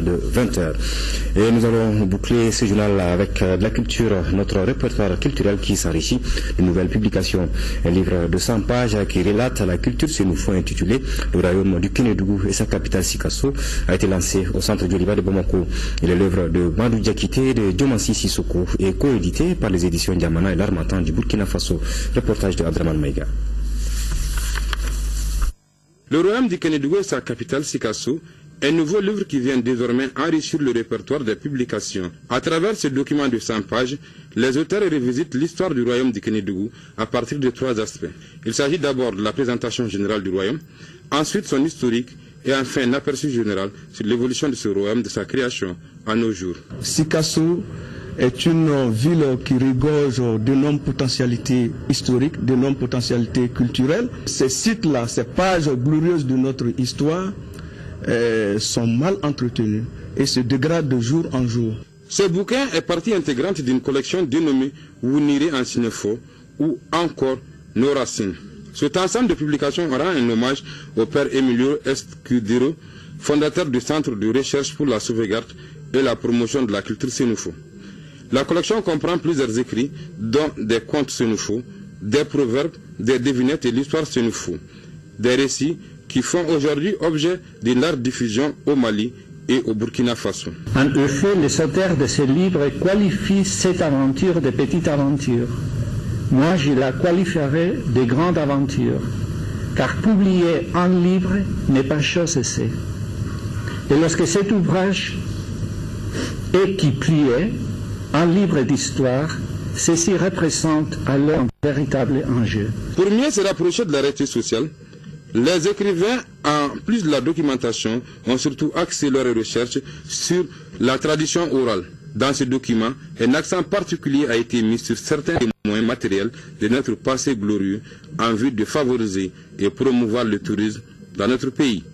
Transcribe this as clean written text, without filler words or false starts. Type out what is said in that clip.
de 20h. Et nous allons boucler ce journal avec de la culture, notre répertoire culturel qui s'enrichit de nouvelles publications. Un livre de 100 pages qui relate la culture sénoufo intitulé Le royaume du Kénédougou et sa capitale Sikasso a été lancé au centre Djoliba de Bamako. Il est l'œuvre de Madou Diakité de Diomansi Sissoko et coédité par les éditions Diamana et l'Harmattan du Burkina Faso. Reportage de Abdraman Maïga. Le royaume du Kénédougou et sa capitale Sikasso, un nouveau livre qui vient désormais enrichir le répertoire des publications. À travers ce document de 100 pages, les auteurs revisitent l'histoire du royaume du Kénédougou à partir de 3 aspects. Il s'agit d'abord de la présentation générale du royaume, ensuite son historique et enfin un aperçu général sur l'évolution de ce royaume de sa création à nos jours. Sikasso est une ville qui regorge d'énormes potentialités historiques, d'énormes potentialités culturelles. Ces sites-là, ces pages glorieuses de notre histoire, sont mal entretenus et se dégradent de jour en jour. Ce bouquin est partie intégrante d'une collection dénommée Wuniri en Sinefo ou encore Nos Racines. Cet ensemble de publications rend un hommage au père Emilio Escudero, fondateur du Centre de recherche pour la sauvegarde et la promotion de la culture sénoufo. La collection comprend plusieurs écrits, dont des contes sénoufo, des proverbes, des devinettes et l'histoire sénoufo, des récits qui font aujourd'hui objet d'une large diffusion au Mali et au Burkina Faso. En effet, les auteurs de ce livre qualifient cette aventure de petite aventure. Moi, je la qualifierais de grande aventure, car publier un livre n'est pas chose aisée. Et lorsque cet ouvrage est qui pliait, un livre d'histoire, ceci représente alors un véritable enjeu. Pour mieux se rapprocher de la réalité sociale, les écrivains, en plus de la documentation, ont surtout axé leurs recherches sur la tradition orale. Dans ce document, un accent particulier a été mis sur certains témoins matériels de notre passé glorieux en vue de favoriser et promouvoir le tourisme dans notre pays.